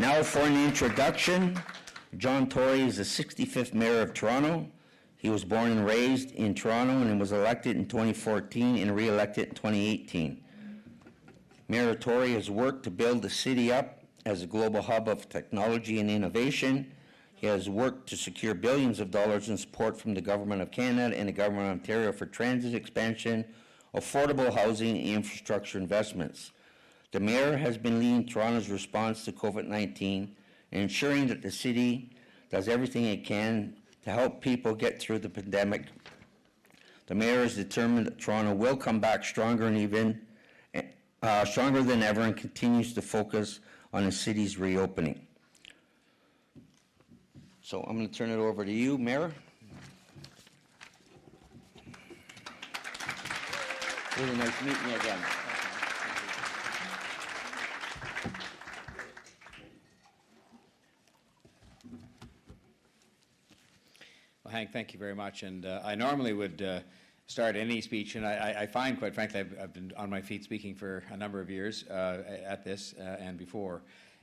Now for an introduction, John Tory is the 65th Mayor of Toronto. He was born and raised in Toronto and was elected in 2014 and re-elected in 2018. Mayor Tory has worked to build the city up as a global hub of technology and innovation. He has worked to secure billions of dollars in support from the Government of Canada and the Government of Ontario for transit expansion, affordable housing, and infrastructure investments. The Mayor has been leading Toronto's response to COVID-19 and ensuring that the city does everything it can to help people get through the pandemic. The Mayor is determined that Toronto will come back stronger than ever and continues to focus on the city's reopening. So I'm going to turn it over to you, Mayor. Really nice meeting you again. Well, Hank, thank you very much. And I normally would start any speech, and I find, quite frankly, I've been on my feet speaking for a number of years at this and before.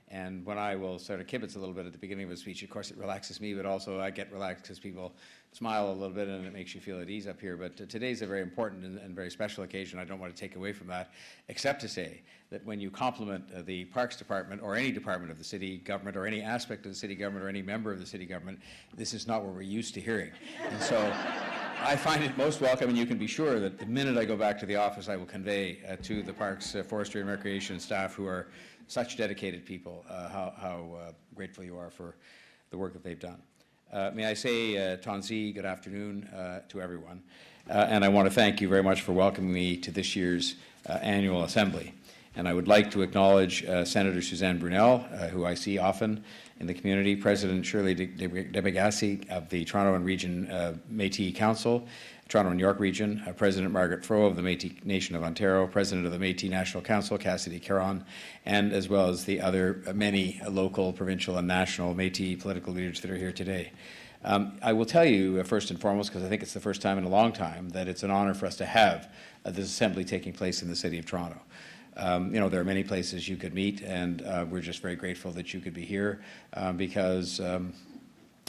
And when I will sort of kibitz a little bit at the beginning of a speech, of course it relaxes me, but also I get relaxed because people smile a little bit and it makes you feel at ease up here. But today's a very important and very special occasion. I don't want to take away from that, except to say that when you compliment the Parks Department or any department of the city government or any aspect of the city government or any member of the city government, this is not what we're used to hearing. And so I find it most welcome, and you can be sure that the minute I go back to the office, I will convey to the Parks, Forestry and Recreation staff, who are such dedicated people, how grateful you are for the work that they've done. May I say, Tanzi, good afternoon to everyone. And I want to thank you very much for welcoming me to this year's annual assembly. And I would like to acknowledge Senator Suzanne Brunell, who I see often in the community, President Shirley Debegassi of the Toronto and Region Métis Council, Toronto and York Region, President Margaret Fro of the Métis Nation of Ontario, President of the Métis National Council, Cassidy Carron, and as well as the other many local, provincial, and national Métis political leaders that are here today. I will tell you, first and foremost, because I think it's the first time in a long time, that it's an honor for us to have this assembly taking place in the City of Toronto. You know, there are many places you could meet, and we're just very grateful that you could be here because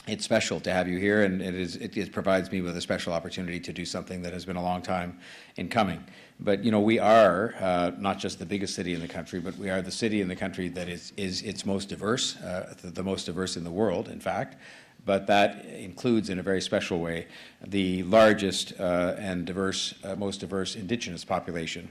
it's special to have you here, and it provides me with a special opportunity to do something that has been a long time in coming. But, you know, we are not just the biggest city in the country, but we are the city in the country that is its most diverse, the most diverse in the world, in fact. But that includes, in a very special way, the largest and most diverse Indigenous population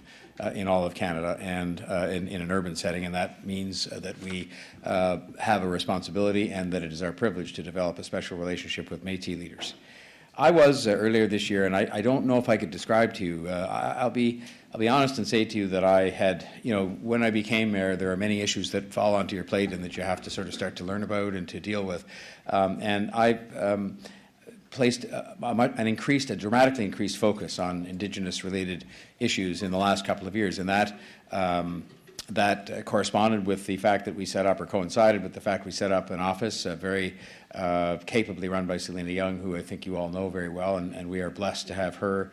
in all of Canada and in an urban setting, and that means that we have a responsibility and that it is our privilege to develop a special relationship with Métis leaders. I was earlier this year, and I don't know if I could describe to you. I'll be honest and say to you that I had, you know, when I became mayor, there are many issues that fall onto your plate and that you have to sort of start to learn about and to deal with. And I've placed a dramatically increased focus on Indigenous-related issues in the last couple of years, and that corresponded with the fact that we set up, or coincided with the fact we set up an office very capably run by Selena Young, who I think you all know very well, and we are blessed to have her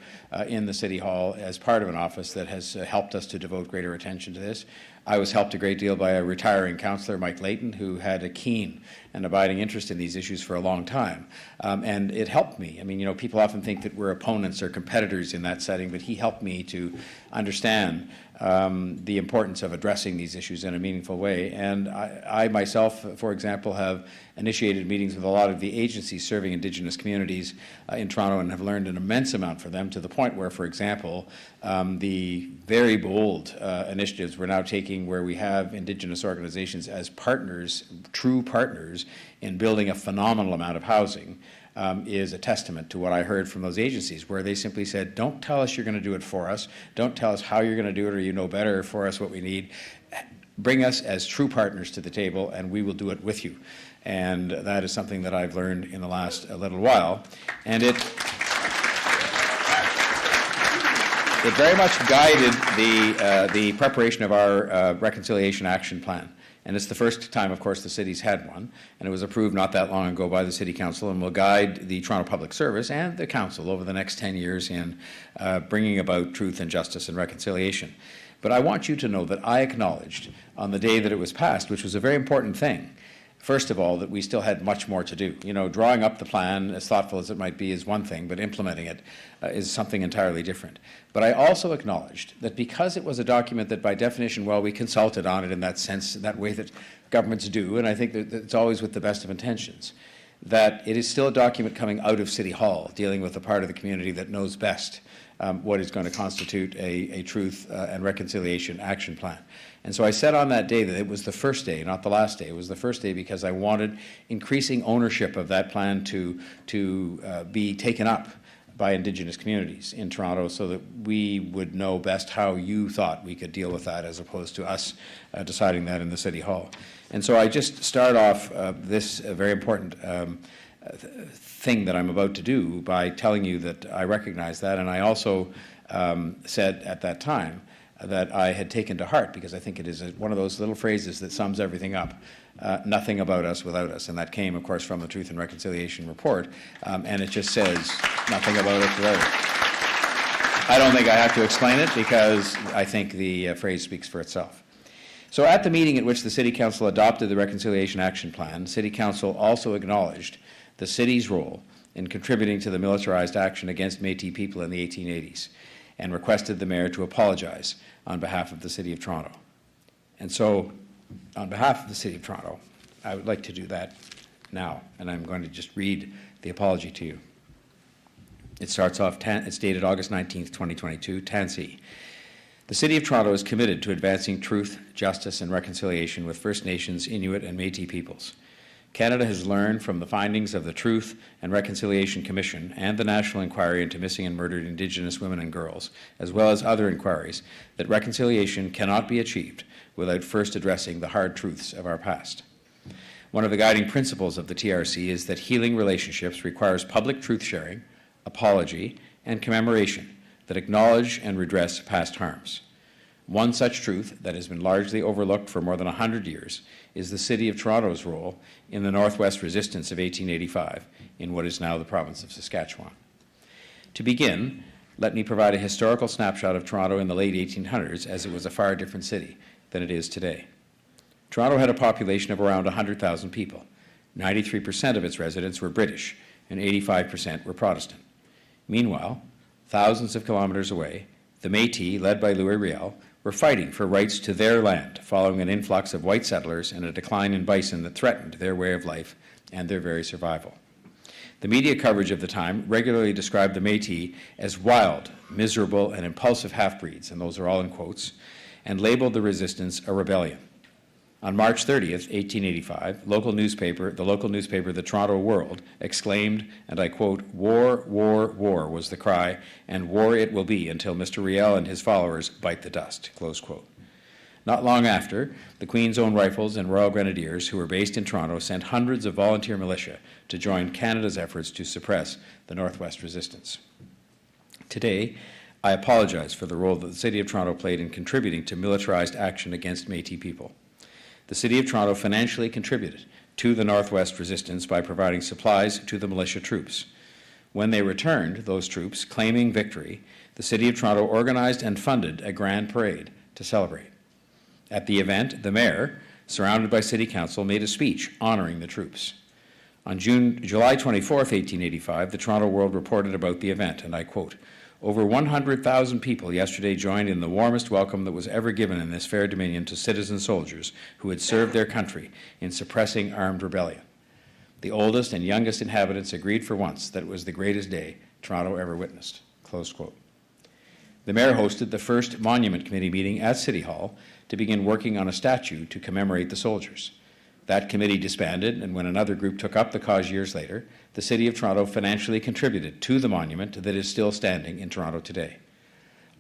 in the City Hall as part of an office that has helped us to devote greater attention to this. I was helped a great deal by a retiring councillor, Mike Layton, who had a keen and abiding interest in these issues for a long time. And it helped me. I mean, you know, people often think that we're opponents or competitors in that setting, but he helped me to understand the importance of addressing these issues in a meaningful way. And I myself, for example, have initiated meetings with a lot of the agencies serving Indigenous communities in Toronto and have learned an immense amount from them, to the point where, for example, the very bold initiatives we're now taking where we have Indigenous organizations as partners, true partners, in building a phenomenal amount of housing is a testament to what I heard from those agencies, where they simply said, don't tell us you're going to do it for us, don't tell us how you're going to do it, or you know better for us what we need. Bring us as true partners to the table, and we will do it with you. And that is something that I've learned in the last little while. And it very much guided the preparation of our Reconciliation Action Plan. And it's the first time, of course, the city's had one, and it was approved not that long ago by the City Council, and will guide the Toronto Public Service and the Council over the next 10 years in bringing about truth and justice and reconciliation. But I want you to know that I acknowledged on the day that it was passed, which was a very important thing, first of all, that we still had much more to do. You know, drawing up the plan, as thoughtful as it might be, is one thing, but implementing it is something entirely different. But I also acknowledged that because it was a document that by definition, well, we consulted on it in that sense, in that way that governments do, and I think that it's always with the best of intentions, that it is still a document coming out of City Hall, dealing with the part of the community that knows best what is going to constitute a truth and reconciliation action plan. And so I said on that day that it was the first day, not the last day. It was the first day because I wanted increasing ownership of that plan to be taken up by Indigenous communities in Toronto so that we would know best how you thought we could deal with that as opposed to us deciding that in the City Hall. And so I just start off this very important thing that I'm about to do by telling you that I recognize that, and I also said at that time that I had taken to heart, because I think it is one of those little phrases that sums everything up, nothing about us without us, and that came, of course, from the Truth and Reconciliation Report, and it just says nothing about us without us. I don't think I have to explain it, because I think the phrase speaks for itself. So at the meeting at which the City Council adopted the Reconciliation Action Plan, City Council also acknowledged the city's role in contributing to the militarized action against Métis people in the 1880s, and requested the Mayor to apologize on behalf of the City of Toronto. And so, on behalf of the City of Toronto, I would like to do that now, and I'm going to just read the apology to you. It starts off, it's dated August 19th, 2022, Tansy. The City of Toronto is committed to advancing truth, justice, and reconciliation with First Nations, Inuit, and Métis peoples. Canada has learned from the findings of the Truth and Reconciliation Commission and the National Inquiry into Missing and Murdered Indigenous Women and Girls, as well as other inquiries, that reconciliation cannot be achieved without first addressing the hard truths of our past. One of the guiding principles of the TRC is that healing relationships requires public truth-sharing, apology, and commemoration that acknowledge and redress past harms. One such truth that has been largely overlooked for more than 100 years is the City of Toronto's role in the Northwest Resistance of 1885 in what is now the province of Saskatchewan. To begin, let me provide a historical snapshot of Toronto in the late 1800s, as it was a far different city than it is today. Toronto had a population of around 100,000 people. 93% of its residents were British, and 85% were Protestant. Meanwhile, thousands of kilometers away, the Métis, led by Louis Riel, were fighting for rights to their land following an influx of white settlers and a decline in bison that threatened their way of life and their very survival. The media coverage of the time regularly described the Métis as wild, miserable, and impulsive half-breeds, and those are all in quotes, and labeled the resistance a rebellion. On March 30th, 1885, the local newspaper, the Toronto World, exclaimed, and I quote, "War, war, war," was the cry, and war it will be until Mr. Riel and his followers bite the dust, close quote. Not long after, the Queen's Own Rifles and Royal Grenadiers, who were based in Toronto, sent hundreds of volunteer militia to join Canada's efforts to suppress the Northwest Resistance. Today, I apologize for the role that the City of Toronto played in contributing to militarized action against Métis people. The City of Toronto financially contributed to the Northwest Resistance by providing supplies to the militia troops. When they returned, those troops, claiming victory, the City of Toronto organized and funded a grand parade to celebrate. At the event, the Mayor, surrounded by City Council, made a speech honoring the troops. On July 24th, 1885, the Toronto World reported about the event, and I quote, "Over 100,000 people yesterday joined in the warmest welcome that was ever given in this fair dominion to citizen soldiers who had served their country in suppressing armed rebellion. The oldest and youngest inhabitants agreed for once that it was the greatest day Toronto ever witnessed," close quote. The Mayor hosted the first Monument Committee meeting at City Hall to begin working on a statue to commemorate the soldiers. That committee disbanded, and when another group took up the cause years later, the City of Toronto financially contributed to the monument that is still standing in Toronto today.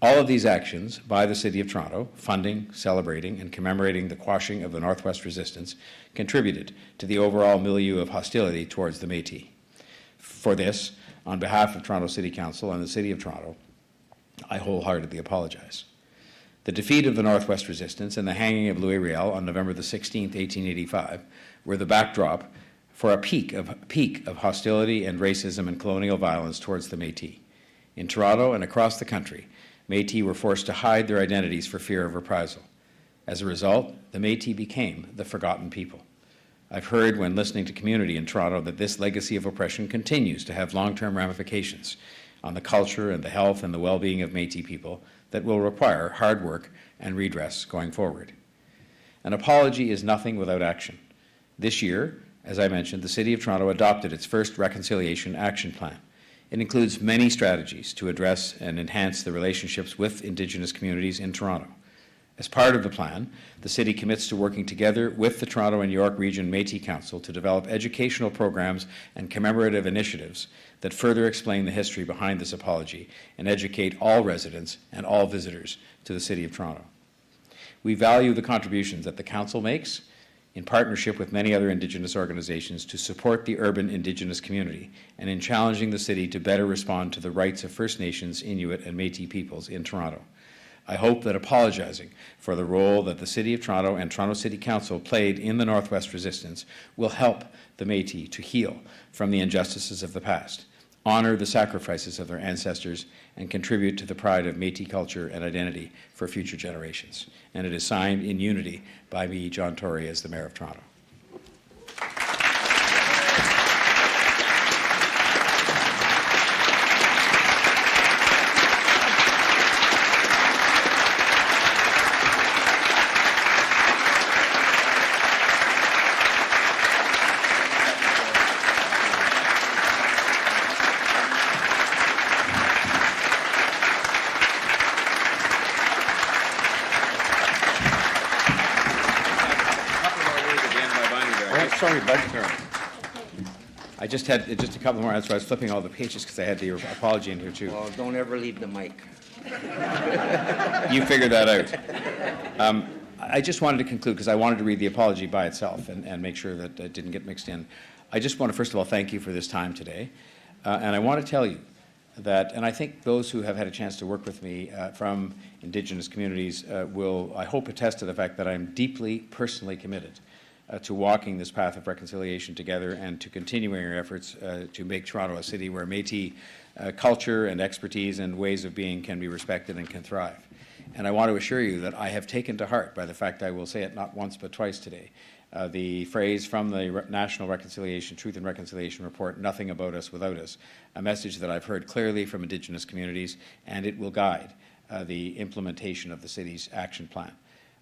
All of these actions by the City of Toronto, funding, celebrating, and commemorating the quashing of the Northwest Resistance, contributed to the overall milieu of hostility towards the Métis. For this, on behalf of Toronto City Council and the City of Toronto, I wholeheartedly apologize. The defeat of the Northwest Resistance and the hanging of Louis Riel on November the 16th, 1885, were the backdrop for a peak of hostility and racism and colonial violence towards the Métis. In Toronto and across the country, Métis were forced to hide their identities for fear of reprisal. As a result, the Métis became the forgotten people. I've heard when listening to community in Toronto that this legacy of oppression continues to have long-term ramifications on the culture and the health and the well-being of Métis people that will require hard work and redress going forward. An apology is nothing without action. This year, as I mentioned, the City of Toronto adopted its first Reconciliation Action Plan. It includes many strategies to address and enhance the relationships with Indigenous communities in Toronto. As part of the plan, the City commits to working together with the Toronto and York Region Métis Council to develop educational programs and commemorative initiatives that further explain the history behind this apology and educate all residents and all visitors to the City of Toronto. We value the contributions that the Council makes in partnership with many other Indigenous organizations to support the urban Indigenous community and in challenging the City to better respond to the rights of First Nations, Inuit, and Métis peoples in Toronto. I hope that apologizing for the role that the City of Toronto and Toronto City Council played in the Northwest Resistance will help the Métis to heal from the injustices of the past, honor the sacrifices of their ancestors, and contribute to the pride of Métis culture and identity for future generations. And it is signed in unity by me, John Tory, as the Mayor of Toronto. Sorry, bud. I just had just a couple more, that's why I was flipping all the pages because I had the apology in here too. Well, don't ever leave the mic. You figured that out. I just wanted to conclude because I wanted to read the apology by itself and make sure that it didn't get mixed in. I just want to first of all thank you for this time today. And I want to tell you that, and I think those who have had a chance to work with me from Indigenous communities will, I hope, attest to the fact that I'm deeply personally committed to walking this path of reconciliation together and to continuing our efforts to make Toronto a city where Métis culture and expertise and ways of being can be respected and can thrive. And I want to assure you that I have taken to heart, by the fact I will say it not once but twice today, the phrase from the National Reconciliation, Truth and Reconciliation Report, "Nothing about us without us," a message that I've heard clearly from Indigenous communities, and it will guide the implementation of the city's action plan.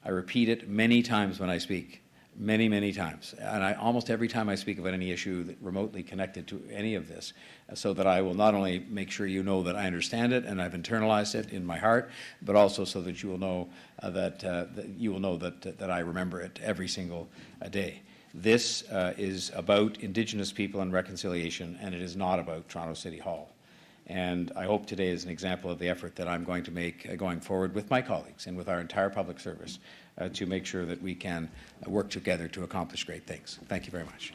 I repeat it many times when I speak. Many, many times. And almost every time I speak about any issue that remotely connected to any of this, so that I will not only make sure you know that I understand it and I've internalized it in my heart, but also so that you will know that I remember it every single day. This is about Indigenous people and reconciliation, and it is not about Toronto City Hall. And I hope today is an example of the effort that I'm going to make going forward with my colleagues and with our entire public service to make sure that we can work together to accomplish great things. Thank you very much.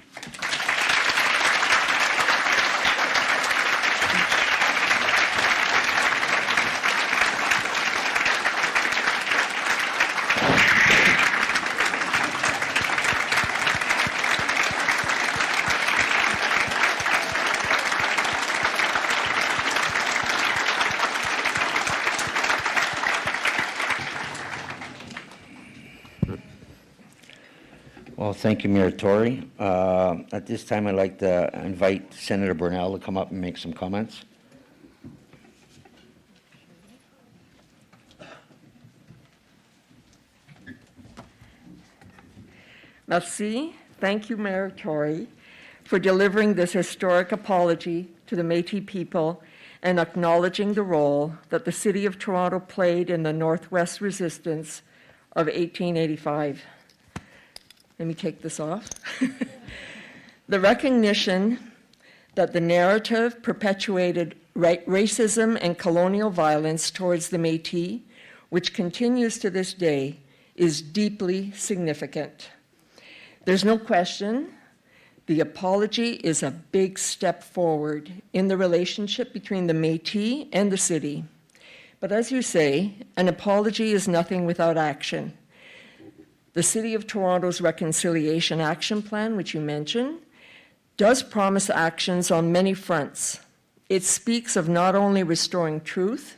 Well, thank you, Mayor Tory. At this time, I'd like to invite Senator Brunell to come up and make some comments. Merci. Thank you, Mayor Tory, for delivering this historic apology to the Métis people and acknowledging the role that the City of Toronto played in the Northwest Resistance of 1885. Let me take this off. The recognition that the narrative perpetuated racism and colonial violence towards the Métis, which continues to this day, is deeply significant. There's no question the apology is a big step forward in the relationship between the Métis and the city. But as you say, an apology is nothing without action. The City of Toronto's Reconciliation Action Plan, which you mentioned, does promise actions on many fronts. It speaks of not only restoring truth,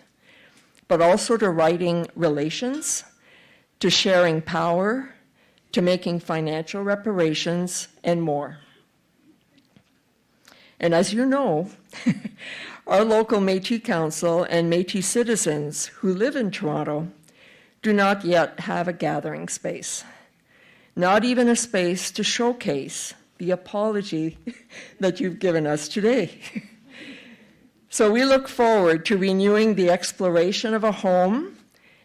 but also to writing relations, to sharing power, to making financial reparations, and more. And as you know, our local Métis Council and Métis citizens who live in Toronto do not yet have a gathering space, not even a space to showcase the apology that you've given us today. So we look forward to renewing the exploration of a home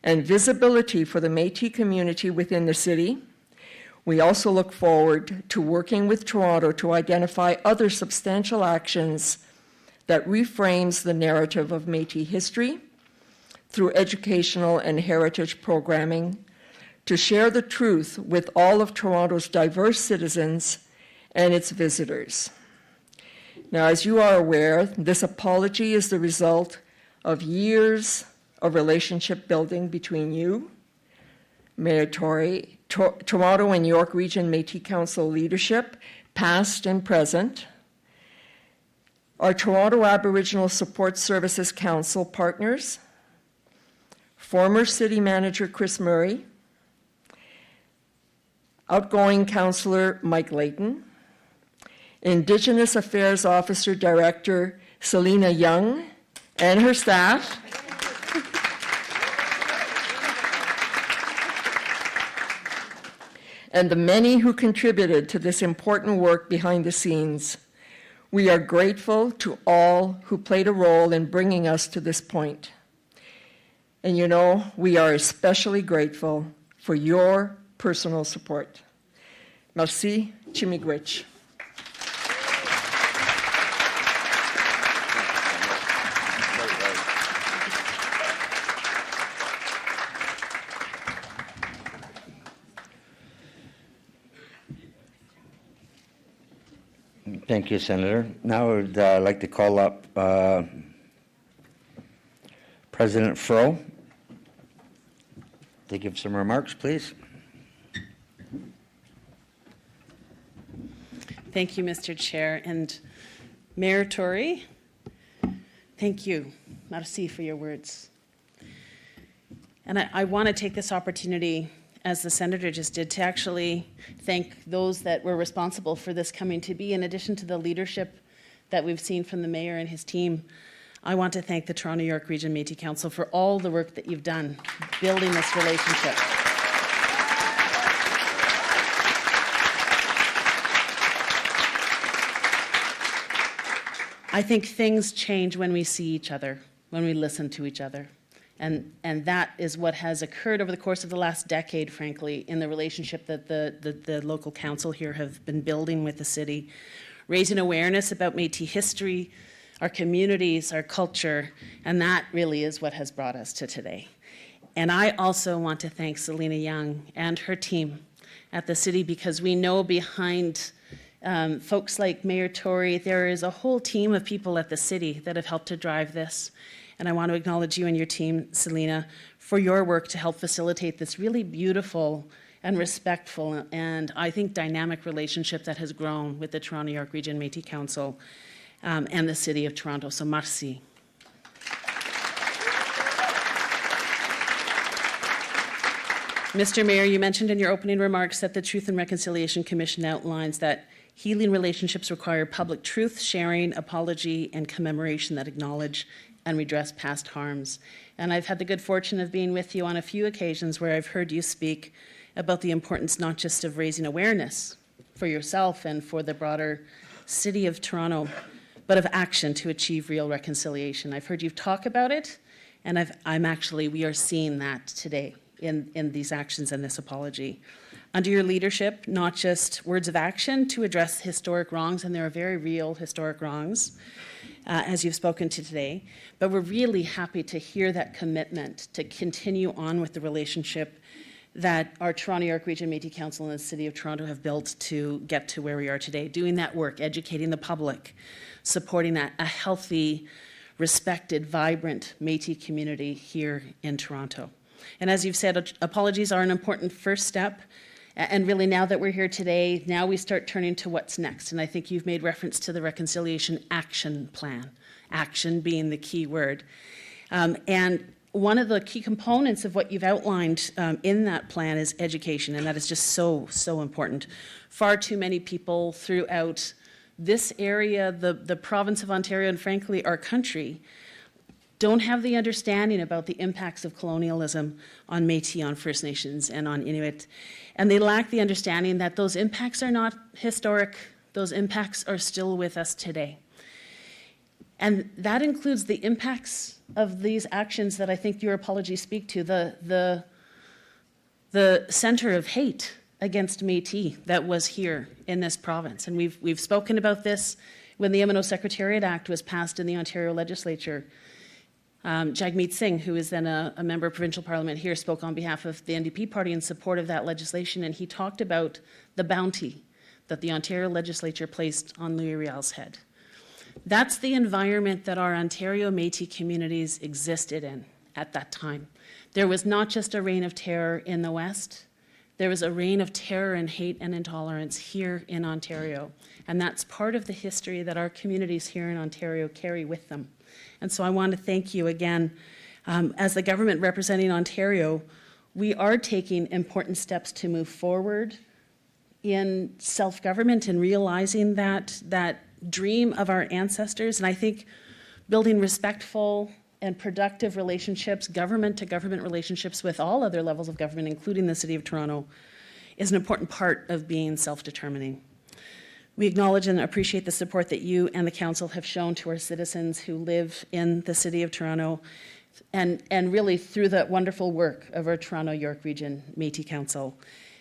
and visibility for the Métis community within the city. We also look forward to working with Toronto to identify other substantial actions that reframes the narrative of Métis history through educational and heritage programming, to share the truth with all of Toronto's diverse citizens and its visitors. Now, as you are aware, this apology is the result of years of relationship building between you, Mayor Tory, Toronto and York Region Métis Council leadership, past and present, our Toronto Aboriginal Support Services Council partners, former City Manager Chris Murray, outgoing Councillor Mike Layton, Indigenous Affairs Officer Director Selena Young and her staff, and the many who contributed to this important work behind the scenes. We are grateful to all who played a role in bringing us to this point. And you know, we are especially grateful for your personal support. Merci, Chimigwich. Thank you, Senator. Now I would like to call up President Fro to give some remarks, please. Thank you, Mr. Chair. And Mayor Tory, thank you. Merci for your words. And I want to take this opportunity, as the Senator just did, to actually thank those that were responsible for this coming to be. In addition to the leadership that we've seen from the Mayor and his team, I want to thank the Toronto York Region Métis Council for all the work that you've done building this relationship. I think things change when we see each other, when we listen to each other. And that is what has occurred over the course of the last decade, frankly, in the relationship that the local council here have been building with the city, raising awareness about Métis history, our communities, our culture, and that really is what has brought us to today. And I also want to thank Selena Young and her team at the city, because we know behind folks like Mayor Tory, there is a whole team of people at the city that have helped to drive this. And I want to acknowledge you and your team, Selena, for your work to help facilitate this really beautiful and respectful and I think dynamic relationship that has grown with the Toronto York Region Métis Council and the City of Toronto. So merci. Mr. Mayor, you mentioned in your opening remarks that the Truth and Reconciliation Commission outlines that healing relationships require public truth, sharing, apology, and commemoration that acknowledge and redress past harms. And I've had the good fortune of being with you on a few occasions where I've heard you speak about the importance not just of raising awareness for yourself and for the broader City of Toronto, but of action to achieve real reconciliation. I've heard you talk about it, and we are seeing that today in these actions and this apology. Under your leadership, not just words of action to address historic wrongs, and there are very real historic wrongs, as you've spoken to today, but we're really happy to hear that commitment to continue on with the relationship that our Toronto York Region Métis Council and the City of Toronto have built to get to where we are today, doing that work, educating the public, supporting a healthy, respected, vibrant Métis community here in Toronto. And as you've said, apologies are an important first step. And really, now that we're here today, now we start turning to what's next. And I think you've made reference to the Reconciliation Action Plan, action being the key word. And one of the key components of what you've outlined in that plan is education, and that is just so, so important. Far too many people throughout this area, the province of Ontario, and frankly, our country, don't have the understanding about the impacts of colonialism on Métis, on First Nations, and on Inuit. And they lack the understanding that those impacts are not historic, those impacts are still with us today. And that includes the impacts of these actions that I think your apologies speak to, the center of hate against Métis that was here in this province. And we've spoken about this when the M&O Secretariat Act was passed in the Ontario legislature. Jagmeet Singh, who is then a member of provincial parliament here, spoke on behalf of the NDP party in support of that legislation, and he talked about the bounty that the Ontario legislature placed on Louis Riel's head. That's the environment that our Ontario Métis communities existed in at that time. There was not just a reign of terror in the West, there was a reign of terror and hate and intolerance here in Ontario, and that's part of the history that our communities here in Ontario carry with them. And so I want to thank you again. As the government representing Ontario, we are taking important steps to move forward in self-government and realizing that dream of our ancestors. And I think building respectful and productive relationships, government-to-government relationships with all other levels of government, including the City of Toronto, is an important part of being self-determining. We acknowledge and appreciate the support that you and the Council have shown to our citizens who live in the City of Toronto, and really through the wonderful work of our Toronto York Region Métis Council.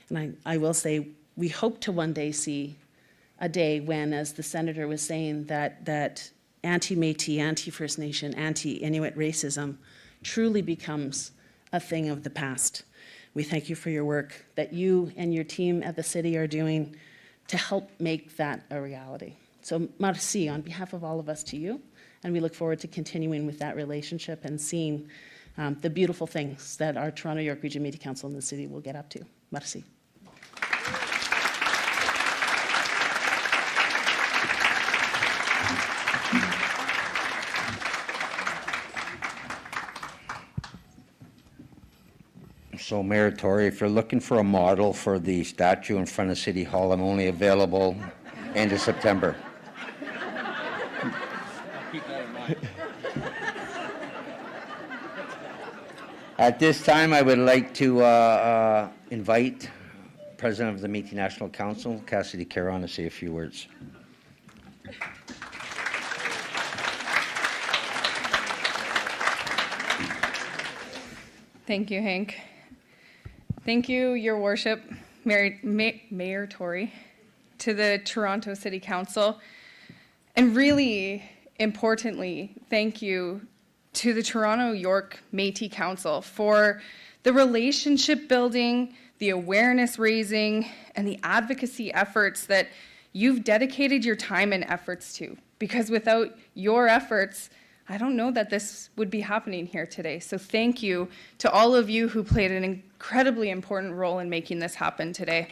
And I will say, we hope to one day see a day when, as the Senator was saying, that anti-Métis, anti-First Nation, anti-Inuit racism truly becomes a thing of the past. We thank you for your work that you and your team at the City are doing to help make that a reality. So merci on behalf of all of us to you, and we look forward to continuing with that relationship and seeing the beautiful things that our Toronto York Region Métis Council and the City will get up to. Merci. So Mayor Tory, if you're looking for a model for the statue in front of City Hall, I'm only available end of September. Keep that in mind. At this time, I would like to invite President of the Métis National Council, Cassidy Carron, to say a few words. Thank you, Hank. Thank you, Your Worship, Mayor Tory, to the Toronto City Council, and really importantly, thank you to the Toronto York Métis Council for the relationship building, the awareness raising, and the advocacy efforts that you've dedicated your time and efforts to. Because without your efforts, I don't know that this would be happening here today. So thank you to all of you who played an incredibly important role in making this happen today.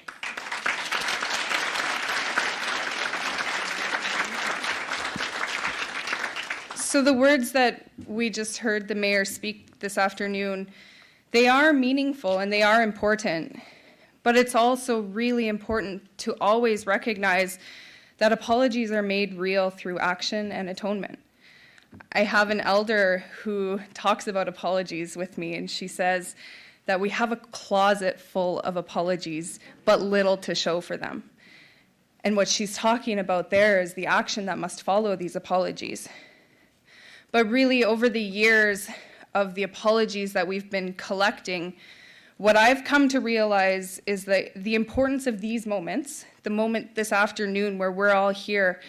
So the words that we just heard the mayor speak this afternoon, they are meaningful and they are important, but it's also really important to always recognize that apologies are made real through action and atonement. I have an elder who talks about apologies with me, and she says that we have a closet full of apologies, but little to show for them. And what she's talking about there is the action that must follow these apologies. But really, over the years of the apologies that we've been collecting, what I've come to realize is that the importance of these moments, the moment this afternoon where we're all here,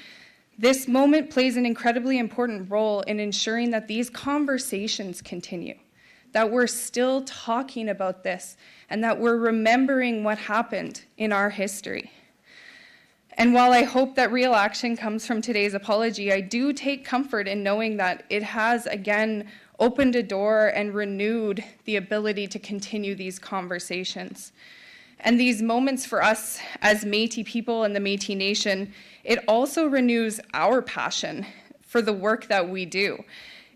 this moment plays an incredibly important role in ensuring that these conversations continue, that we're still talking about this, and that we're remembering what happened in our history. And while I hope that real action comes from today's apology, I do take comfort in knowing that it has again opened a door and renewed the ability to continue these conversations. And these moments for us as Métis people and the Métis Nation, it also renews our passion for the work that we do.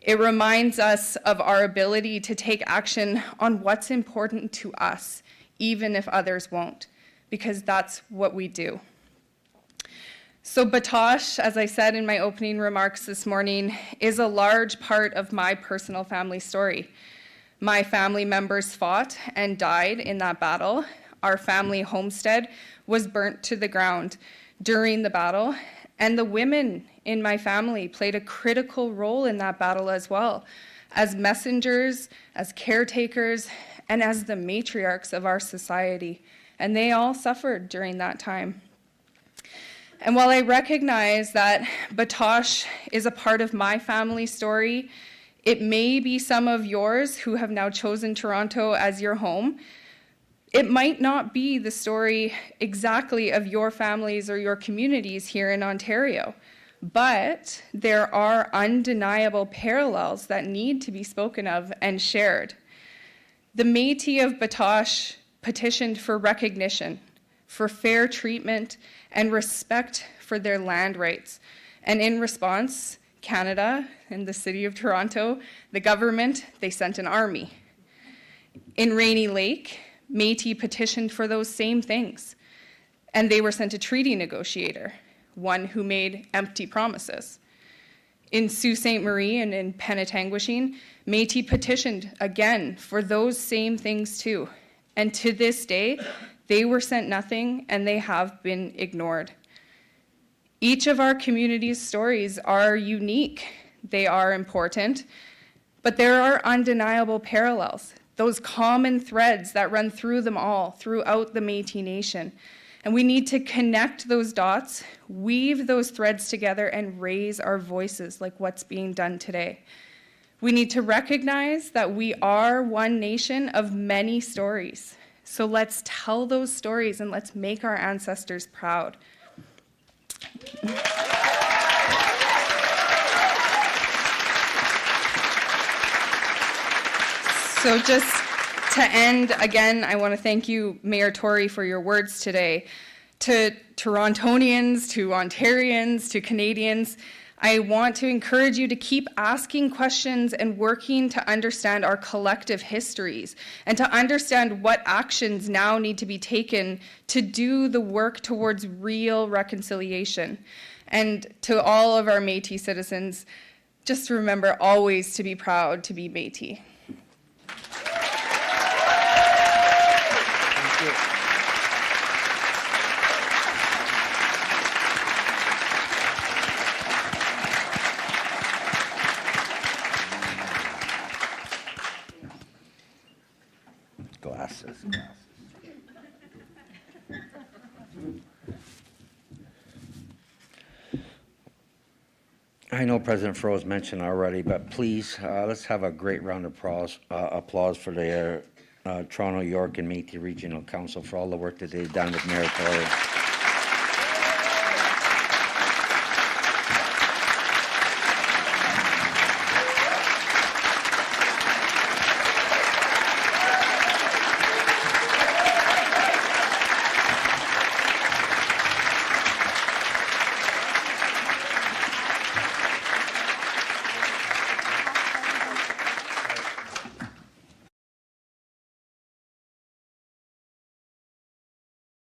It reminds us of our ability to take action on what's important to us, even if others won't, because that's what we do. So Batosh, as I said in my opening remarks this morning, is a large part of my personal family story. My family members fought and died in that battle. Our family homestead was burnt to the ground during the battle, and the women in my family played a critical role in that battle as well, as messengers, as caretakers, and as the matriarchs of our society. And they all suffered during that time. And while I recognize that Batosh is a part of my family story, it may be some of yours who have now chosen Toronto as your home. It might not be the story exactly of your families or your communities here in Ontario, but there are undeniable parallels that need to be spoken of and shared. The Métis of Batosh petitioned for recognition, for fair treatment, and respect for their land rights. And in response, Canada and the City of Toronto, the government, they sent an army. In Rainy Lake, Métis petitioned for those same things, and they were sent a treaty negotiator, one who made empty promises. In Sault Ste. Marie and in Penetanguishene, Métis petitioned again for those same things too. And to this day, they were sent nothing, and they have been ignored. Each of our community's stories are unique. They are important, but there are undeniable parallels, those common threads that run through them all, throughout the Métis Nation. And we need to connect those dots, weave those threads together, and raise our voices like what's being done today. We need to recognize that we are one nation of many stories. So let's tell those stories and let's make our ancestors proud. So just to end, again, I want to thank you, Mayor Tory, for your words today. To Torontonians, to Ontarians, to Canadians, I want to encourage you to keep asking questions and working to understand our collective histories and to understand what actions now need to be taken to do the work towards real reconciliation. And to all of our Métis citizens, just remember always to be proud to be Métis. Glasses. I know President Fro has mentioned already, but please, let's have a great round of applause for the Toronto, York, and Métis Regional Council for all the work that they've done with Mayor Tory.